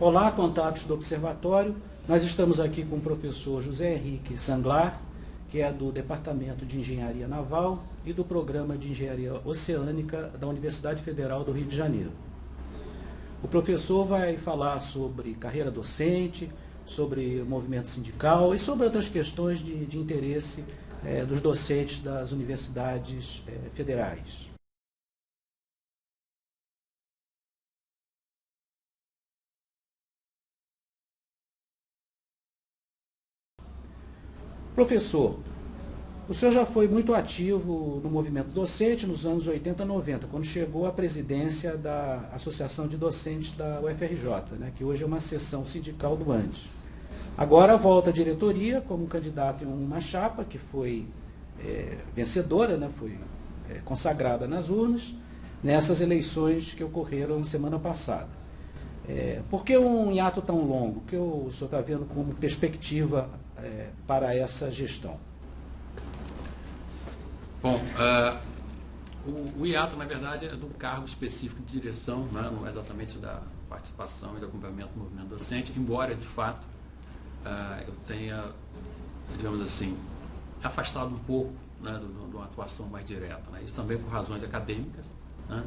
Olá, contatos do Observatório. Nós estamos aqui com o professor José Henrique Sanglar, que é do Departamento de Engenharia Naval e do Programa de Engenharia Oceânica da Universidade Federal do Rio de Janeiro. O professor vai falar sobre carreira docente, sobre movimento sindical e sobre outras questões de interesse dos docentes das universidades federais. Professor, o senhor já foi muito ativo no movimento docente nos anos 80 e 90, quando chegou à presidência da Associação de Docentes da UFRJ, né, que hoje é uma seção sindical do ANDES. Agora volta à diretoria como candidato em uma chapa que foi vencedora, né, foi consagrada nas urnas, nessas eleições que ocorreram semana passada. Por que um hiato tão longo? O que o senhor está vendo como perspectiva para essa gestão? Bom, o hiato, na verdade, é de um cargo específico de direção, né? Não é exatamente da participação e do acompanhamento do movimento docente, embora, de fato, eu tenha, digamos assim, afastado um pouco, né, de uma atuação mais direta. Né? Isso também por razões acadêmicas, né?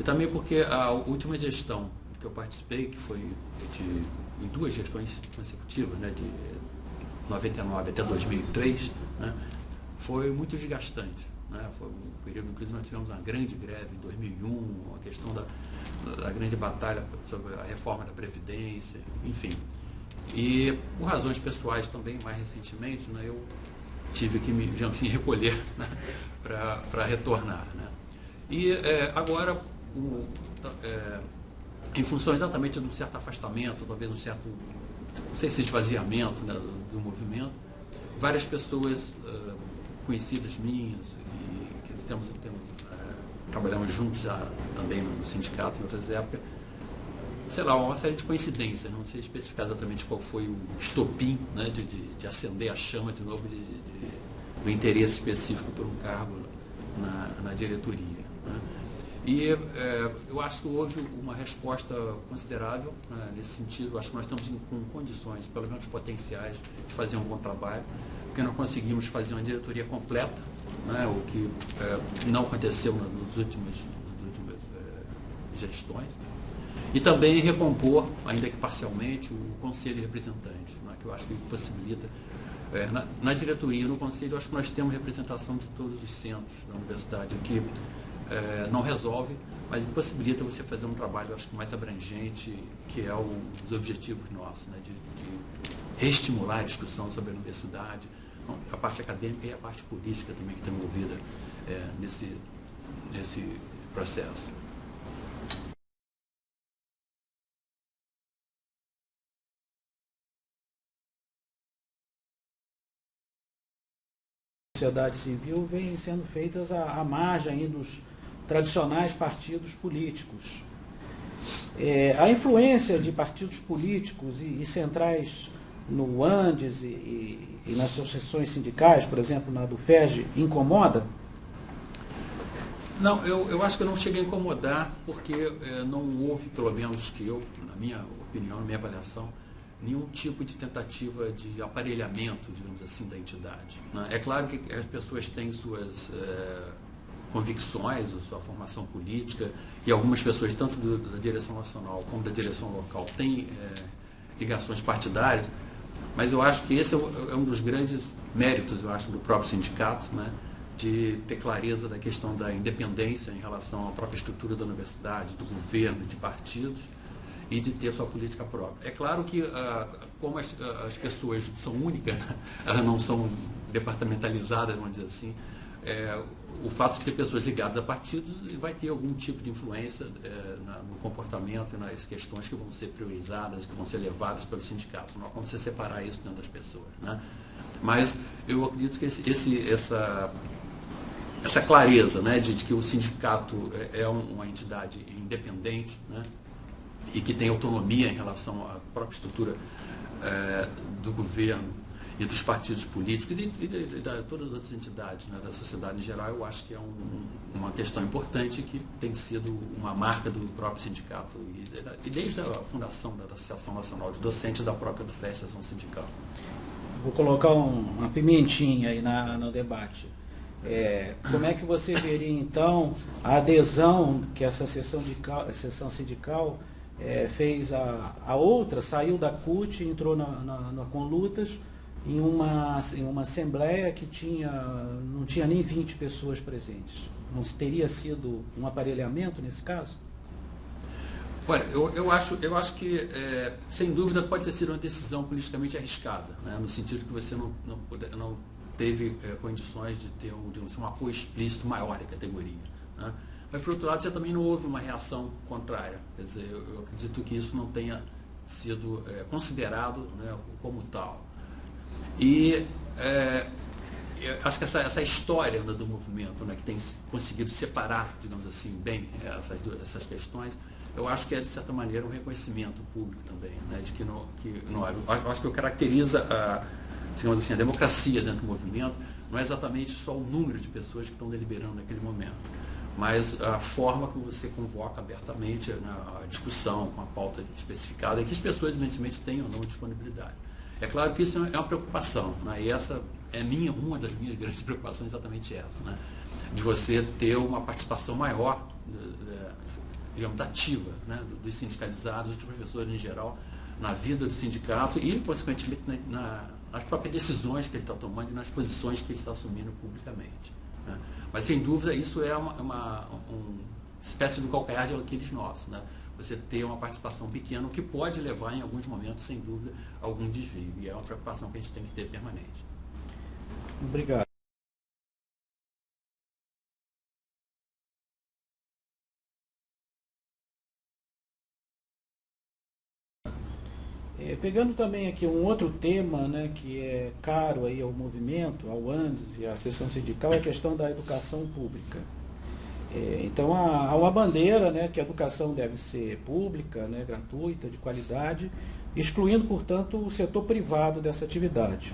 E também porque a última gestão que eu participei, que foi em duas gestões consecutivas, né, de 99 até 2003, né, foi muito desgastante. Né? Foi um período, inclusive, nós tivemos uma grande greve em 2001, a questão da grande batalha sobre a reforma da Previdência, enfim. E por razões pessoais também, mais recentemente, né, eu tive que me, digamos assim, recolher, né, para retornar. Né? E agora, em função exatamente de um certo afastamento, talvez um certo, não sei se esvaziamento, né, do movimento, várias pessoas conhecidas minhas, e que trabalhamos juntos já também no sindicato em outras épocas, sei lá, uma série de coincidências, não sei especificar exatamente qual foi o estopim, né, de acender a chama de novo do interesse específico por um cargo na diretoria. Né? E eu acho que houve uma resposta considerável, né, nesse sentido. Acho que nós estamos com condições, pelo menos potenciais, de fazer um bom trabalho, porque nós conseguimos fazer uma diretoria completa, né, o que não aconteceu nas últimas gestões, e também recompor, ainda que parcialmente, o Conselho de Representantes, né, que eu acho que possibilita. Na diretoria, no Conselho, eu acho que nós temos representação de todos os centros da universidade, o que não resolve, mas possibilita você fazer um trabalho, eu acho que mais abrangente, que é um dos objetivos nossos, né, de reestimular a discussão sobre a universidade, a parte acadêmica e a parte política também que está envolvida nesse processo. Sociedade civil vem sendo feitas à margem aí dos tradicionais partidos políticos. A influência de partidos políticos e centrais no Andes e nas associações sindicais, por exemplo, na do FERJ, incomoda? Não, eu acho que eu não cheguei a incomodar, porque não houve, pelo menos que eu, na minha opinião, na minha avaliação, nenhum tipo de tentativa de aparelhamento, digamos assim, da entidade. Né? É claro que as pessoas têm suas convicções, sua formação política, e algumas pessoas, tanto da direção nacional como da direção local, têm ligações partidárias, mas eu acho que esse é um dos grandes méritos, eu acho, do próprio sindicato, né? De ter clareza da questão da independência em relação à própria estrutura da universidade, do governo, de partidos, e de ter sua política própria. É claro que, como as pessoas são únicas, elas não são departamentalizadas, vamos dizer assim, o fato de ter pessoas ligadas a partidos vai ter algum tipo de influência no comportamento e nas questões que vão ser priorizadas, que vão ser levadas pelos sindicatos. Não há como você separar isso dentro das pessoas. Né? Mas eu acredito que essa clareza, né, de que o sindicato é uma entidade independente, né, e que tem autonomia em relação à própria estrutura do governo, e dos partidos políticos e de todas as outras entidades, né, da sociedade em geral, eu acho que é uma questão importante que tem sido uma marca do próprio sindicato e desde a fundação da Associação Nacional de Docentes e da própria do FES, Associação Sindical. Vou colocar uma pimentinha aí no debate. Como é que você veria, então, a adesão que essa seção sindical fez a outra, saiu da CUT, entrou na Conlutas, em uma assembleia que não tinha nem 20 pessoas presentes? Não teria sido um aparelhamento nesse caso? Olha, eu acho que, sem dúvida, pode ter sido uma decisão politicamente arriscada, né, no sentido que você não teve condições de ter um apoio explícito maior da categoria. Né? Mas, por outro lado, já também não houve uma reação contrária. Quer dizer, eu acredito que isso não tenha sido considerado, né, como tal. E acho que essa história, né, do movimento, né, que tem conseguido separar, digamos assim, bem essas questões, eu acho que é, de certa maneira, um reconhecimento público também, né, de que não acho que o caracteriza digamos assim, a democracia dentro do movimento não é exatamente só o número de pessoas que estão deliberando naquele momento, mas a forma como você convoca abertamente, né, a discussão com a pauta especificada e que as pessoas, evidentemente, tenham ou não disponibilidade. É claro que isso é uma preocupação, né, e essa é uma das minhas grandes preocupações, exatamente essa, né, de você ter uma participação maior, digamos, ativa, né, dos sindicalizados, dos professores em geral, na vida do sindicato e, consequentemente, nas próprias decisões que ele está tomando e nas posições que ele está assumindo publicamente. Né? Mas, sem dúvida, isso é uma espécie de calcanhar de Aquiles nosso. Né? Você ter uma participação pequena, o que pode levar, em alguns momentos, sem dúvida, a algum desvio. E é uma preocupação que a gente tem que ter permanente. Obrigado. Pegando também aqui um outro tema, né, que é caro aí ao movimento, ao Andes e à seção sindical, é a questão da educação pública. Então há uma bandeira, né, que a educação deve ser pública, né, gratuita, de qualidade, excluindo, portanto, o setor privado dessa atividade.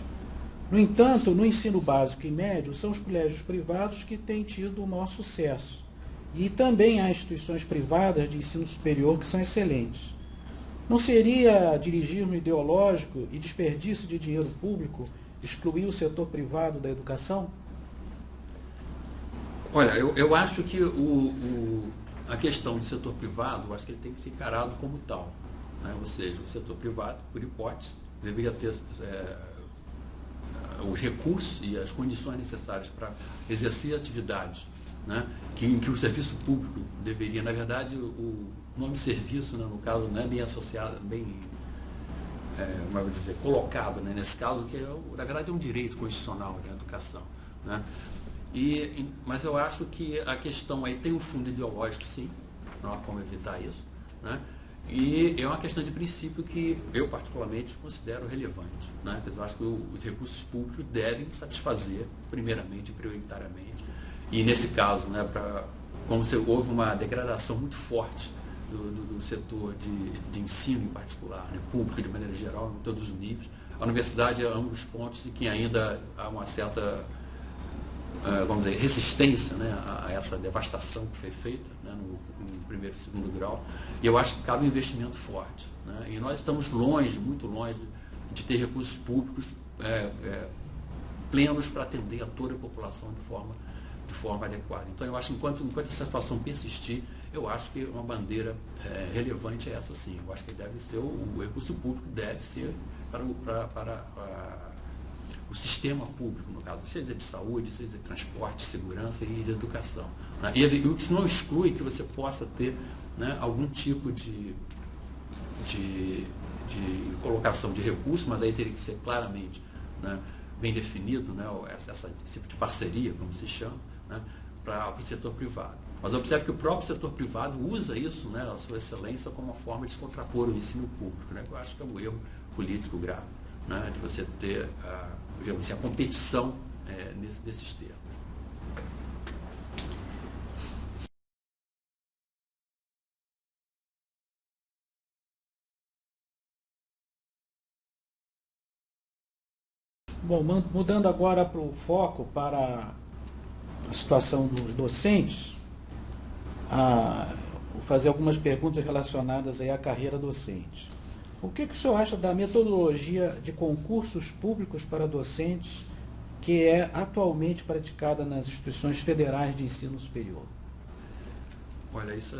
No entanto, no ensino básico e médio, são os colégios privados que têm tido o maior sucesso. E também há instituições privadas de ensino superior que são excelentes. Não seria dirigismo ideológico e desperdício de dinheiro público excluir o setor privado da educação? Olha, eu acho que a questão do setor privado, eu acho que ele tem que ser encarado como tal. Né? Ou seja, o setor privado, por hipótese, deveria ter os recursos e as condições necessárias para exercer atividades, né, em que o serviço público deveria, na verdade, o nome serviço, né, no caso, não é bem associado, bem, como eu vou dizer, colocado, né, nesse caso, que na verdade é um direito constitucional, né, a educação. Né? Mas eu acho que a questão aí tem um fundo ideológico, sim, não há como evitar isso, né? E é uma questão de princípio que eu, particularmente, considero relevante. Né? Eu acho que os recursos públicos devem satisfazer, primeiramente e prioritariamente. E, nesse caso, né, como houve uma degradação muito forte do setor de ensino, em particular, né, público de maneira geral, em todos os níveis, a universidade é um dos pontos em que ainda há uma certa, vamos dizer, resistência, né, a essa devastação que foi feita, né, no primeiro e segundo grau, e eu acho que cabe um investimento forte. Né, e nós estamos longe, muito longe, de ter recursos públicos plenos para atender a toda a população de forma adequada. Então, eu acho que enquanto essa situação persistir, eu acho que uma bandeira relevante é essa, sim. Eu acho que deve ser o recurso público deve ser para o sistema público, no caso, seja de saúde, seja de transporte, segurança e de educação. Né? E o que não exclui que você possa ter, né, algum tipo de colocação de recursos, mas aí teria que ser claramente, né, bem definido, né, esse tipo de parceria, como se chama, né, para o setor privado. Mas observe que o próprio setor privado usa isso, né, a sua excelência, como uma forma de se contrapor o ensino público. Né, eu acho que é um erro político grave, né, de você ter digamos assim, a competição nesses termos. Bom, mudando agora para o foco, para a situação dos docentes, vou fazer algumas perguntas relacionadas aí à carreira docente. O que o senhor acha da metodologia de concursos públicos para docentes que é atualmente praticada nas instituições federais de ensino superior? Olha, isso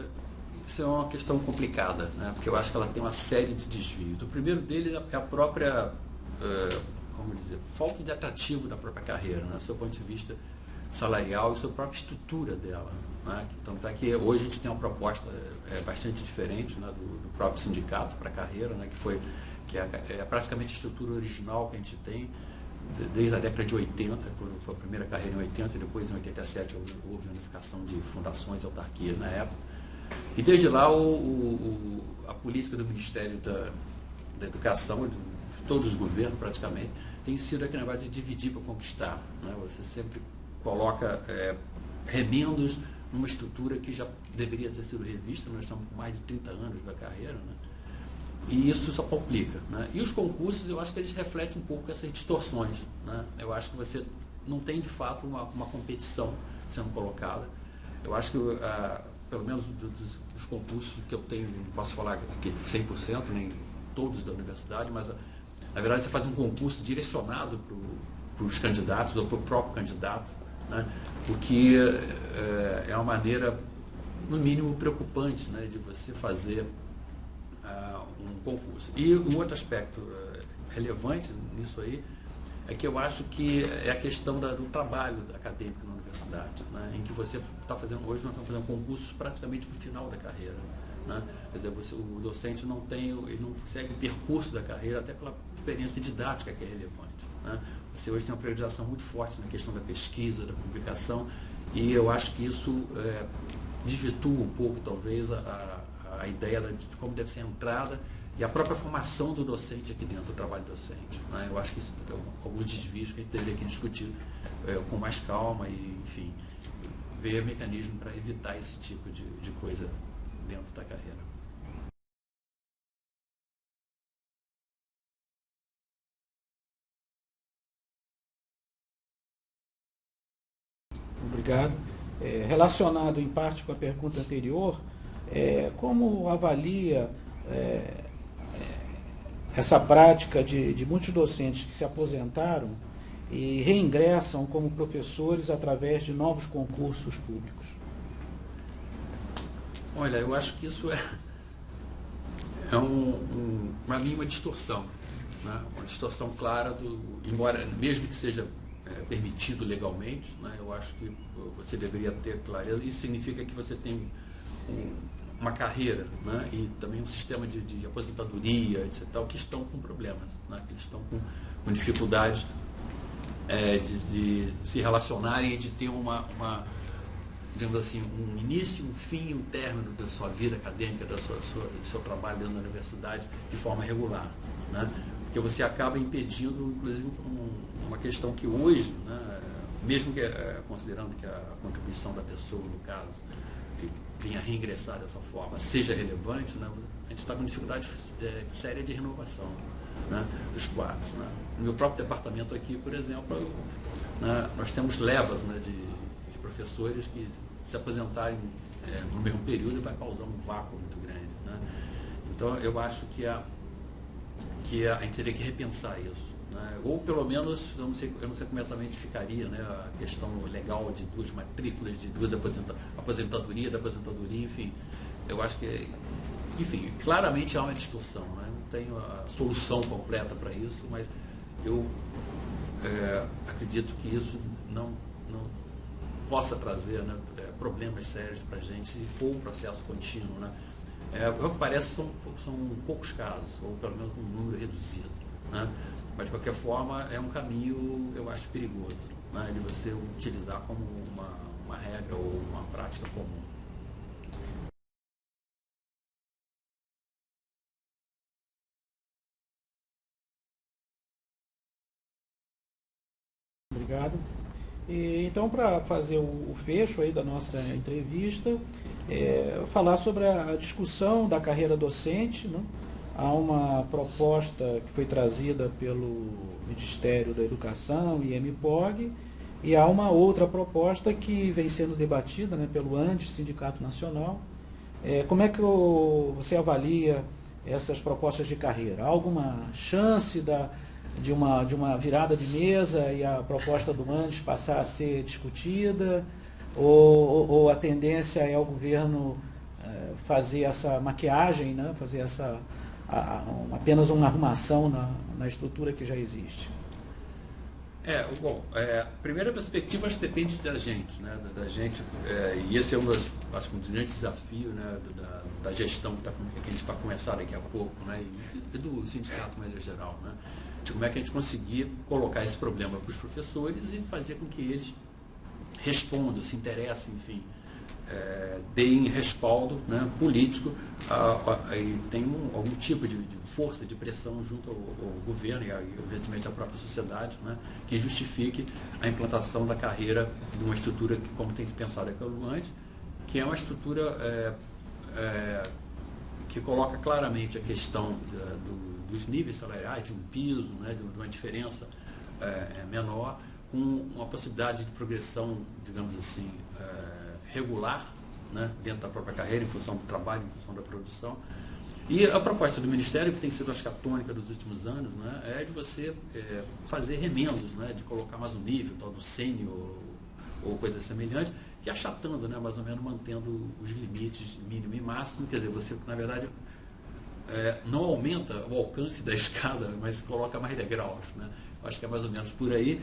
é uma questão complicada, né? Porque eu acho que ela tem uma série de desvios. O primeiro deles é a própria, vamos dizer, falta de atrativo da própria carreira, né? Do seu ponto de vista salarial e sua própria estrutura dela, né? Tanto é que hoje a gente tem uma proposta bastante diferente, né, do próprio sindicato para a carreira, né, que é praticamente a estrutura original que a gente tem desde a década de 80, quando foi a primeira carreira em 80, e depois em 87 houve a unificação de fundações e autarquias na época. E desde lá a política do Ministério da Educação, de todos os governos praticamente, tem sido aquele negócio de dividir para conquistar, né? Você sempre coloca remendos numa estrutura que já deveria ter sido revista. Nós estamos com mais de 30 anos da carreira, né? E isso só complica, né? E os concursos, eu acho que eles refletem um pouco essas distorções, né? Eu acho que você não tem, de fato, uma competição sendo colocada. Eu acho que, pelo menos dos concursos que eu tenho, não posso falar aqui 100%, nem todos da universidade, mas, na verdade, você faz um concurso direcionado para os candidatos ou para o próprio candidato, né? O que é uma maneira, no mínimo, preocupante, né, de você fazer um concurso. E um outro aspecto relevante nisso aí é que eu acho que é a questão do trabalho acadêmico na universidade, né, em que você está fazendo, hoje nós estamos fazendo concursos praticamente para o final da carreira, né? Quer dizer, o docente ele não segue o percurso da carreira, até pela experiência didática que é relevante, né? Você hoje tem uma priorização muito forte na questão da pesquisa, da publicação, e eu acho que isso desvirtua um pouco, talvez, a ideia de como deve ser a entrada e a própria formação do docente aqui dentro do trabalho docente, né? Eu acho que isso é alguns desvios que a gente teria que discutir com mais calma e, enfim, ver mecanismo para evitar esse tipo de coisa dentro da carreira. Obrigado. Relacionado em parte com a pergunta anterior, como avalia essa prática de muitos docentes que se aposentaram e reingressam como professores através de novos concursos públicos? Olha, eu acho que isso para mim, uma distorção, né? Uma distorção clara embora, mesmo que seja permitido legalmente, né? Eu acho que você deveria ter clareza. Isso significa que você tem uma carreira, né? E também um sistema de aposentadoria, etc., que estão com problemas, né? Que estão com dificuldades de se relacionarem e de ter digamos assim, um início, um fim, um término da sua vida acadêmica, do seu trabalho dentro da universidade de forma regular, né? Porque você acaba impedindo, inclusive, uma questão que hoje, né, mesmo que considerando que a contribuição da pessoa, no caso, que venha reingressar dessa forma, seja relevante, né, a gente está com dificuldade séria de renovação, né, dos quadros, né? No meu próprio departamento aqui, por exemplo, né, nós temos levas, né, de professores que se aposentarem no mesmo período vai causar um vácuo muito grande, né? Então, eu acho que a gente teria que repensar isso, né? Ou pelo menos, eu não sei como exatamente ficaria, né, a questão legal de duas matrículas, de duas aposentadoria, enfim, eu acho que, enfim, claramente há uma distorção, né? Não tenho a solução completa para isso, mas eu acredito que isso não possa trazer, né, problemas sérios para a gente, se for um processo contínuo, né? O que parece são poucos casos, ou pelo menos um número reduzido, né? Mas, de qualquer forma, é um caminho, eu acho, perigoso, né, de você utilizar como uma regra ou uma prática comum. Obrigado. Então, para fazer o fecho aí da nossa entrevista, falar sobre a discussão da carreira docente, né, há uma proposta que foi trazida pelo Ministério da Educação e MPOG, e há uma outra proposta que vem sendo debatida, né, pelo ANDES, Sindicato Nacional. Como é que você avalia essas propostas de carreira? Há alguma chance de uma virada de mesa e a proposta do ANDES passar a ser discutida? Ou a tendência é o governo fazer essa maquiagem, né, fazer apenas uma arrumação na estrutura que já existe? Bom, a primeira perspectiva acho que depende da gente, né? Da gente, e esse é acho que um grande desafio, né? Da gestão que a gente vai começar daqui a pouco, né? E do sindicato mais geral, né? De como é que a gente conseguir colocar esse problema para os professores e fazer com que eles respondam, se interessem, enfim, deem respaldo, né, político e tenham algum tipo de força, de pressão junto ao governo e, evidentemente, à própria sociedade, né, que justifique a implantação da carreira de uma estrutura que, como tem se pensado aqui antes, que é uma estrutura que coloca claramente a questão dos níveis salariais, de um piso, né, de uma diferença menor, com uma possibilidade de progressão, digamos assim, regular, né, dentro da própria carreira, em função do trabalho, em função da produção. E a proposta do Ministério, que tem sido, acho que, a tônica dos últimos anos, né, é de você fazer remendos, né, de colocar mais um nível, tal do sênior ou coisa semelhante, que achatando, né, mais ou menos mantendo os limites mínimo e máximo. Quer dizer, você, na verdade, não aumenta o alcance da escada, mas coloca mais degraus, né? Acho que é mais ou menos por aí,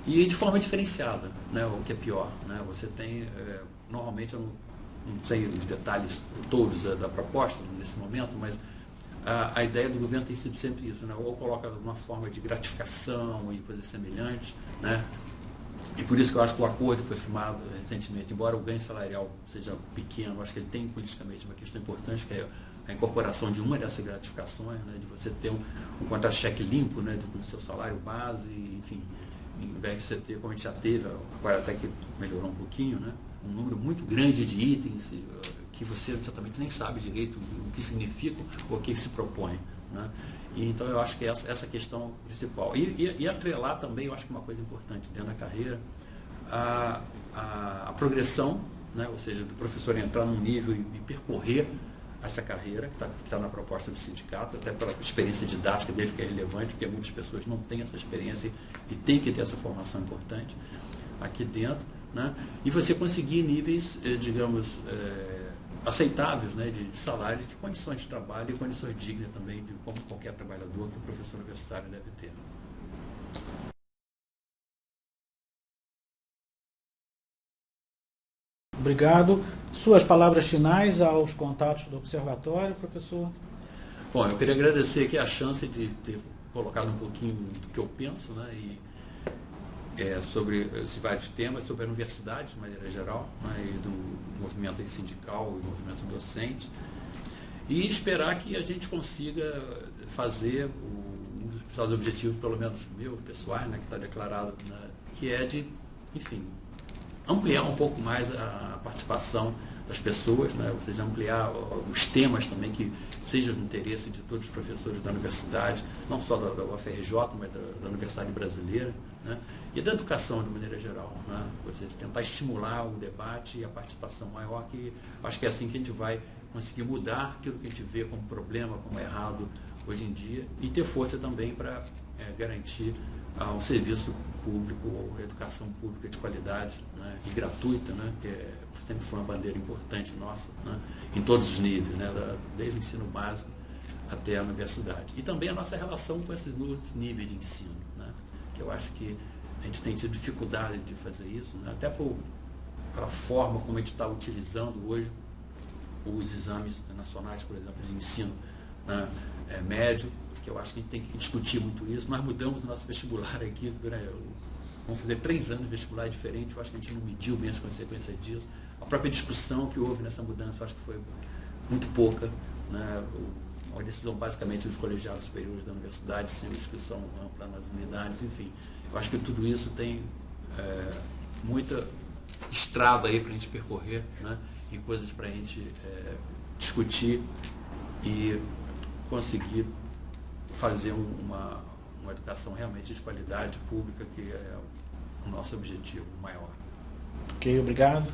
e de forma diferenciada, né, o que é pior, né? Você tem, normalmente, eu não sei os detalhes todos da proposta nesse momento, mas a ideia do governo tem sido sempre isso, né? Ou coloca uma forma de gratificação e coisas semelhantes, né? E por isso que eu acho que o acordo que foi firmado recentemente, embora o ganho salarial seja pequeno, acho que ele tem politicamente uma questão importante, que é a incorporação de uma dessas gratificações, né, de você ter um contra-cheque limpo, né, do seu salário base, enfim, em vez de você ter, como a gente já teve, agora até que melhorou um pouquinho, né, um número muito grande de itens que você exatamente nem sabe direito o que significam ou o que se propõe, né. E, então eu acho que essa questão principal. E atrelar também, eu acho que uma coisa importante dentro da carreira, a progressão, né, ou seja, do professor entrar num nível e percorrer essa carreira que está na proposta do sindicato, até pela experiência didática dele, que é relevante, porque muitas pessoas não têm essa experiência e têm que ter essa formação importante aqui dentro, né? E você conseguir níveis, digamos, aceitáveis, né, de salários, de condições de trabalho e condições dignas também, de como qualquer trabalhador que o professor universitário deve ter. Obrigado. Suas palavras finais aos contatos do Observatório, professor? Bom, eu queria agradecer aqui a chance de ter colocado um pouquinho do que eu penso, né, sobre esses vários temas, sobre a universidade, de maneira geral, né, e do movimento sindical e movimento docente, e esperar que a gente consiga fazer um dos principais objetivos, pelo menos meu, pessoais, né, que está declarado, né, que é de, enfim, ampliar um pouco mais a participação das pessoas, né? Ou seja, ampliar os temas também que sejam do interesse de todos os professores da universidade, não só da UFRJ, mas da Universidade Brasileira, né? E da educação de maneira geral, né? Ou seja, tentar estimular o debate e a participação maior, que acho que é assim que a gente vai conseguir mudar aquilo que a gente vê como problema, como errado hoje em dia, e ter força também para garantir um serviço público, ou educação pública de qualidade, né, e gratuita, né, que sempre foi uma bandeira importante nossa, né, em todos os níveis, né, desde o ensino básico até a universidade. E também a nossa relação com esses níveis de ensino, né, que eu acho que a gente tem tido dificuldade de fazer isso, né, até pela forma como a gente está utilizando hoje os exames nacionais, por exemplo, de ensino, né, médio, que eu acho que a gente tem que discutir muito isso. Nós mudamos o nosso vestibular aqui, né? Vamos fazer 3 anos de vestibular diferente, eu acho que a gente não mediu bem as consequências disso. A própria discussão que houve nessa mudança, eu acho que foi muito pouca, né? Uma decisão basicamente dos colegiados superiores da universidade, sem discussão ampla nas unidades, enfim. Eu acho que tudo isso tem muita estrada aí para a gente percorrer, né? E coisas para a gente discutir e conseguir fazer uma educação realmente de qualidade pública, que é o nosso objetivo maior. Ok, obrigado.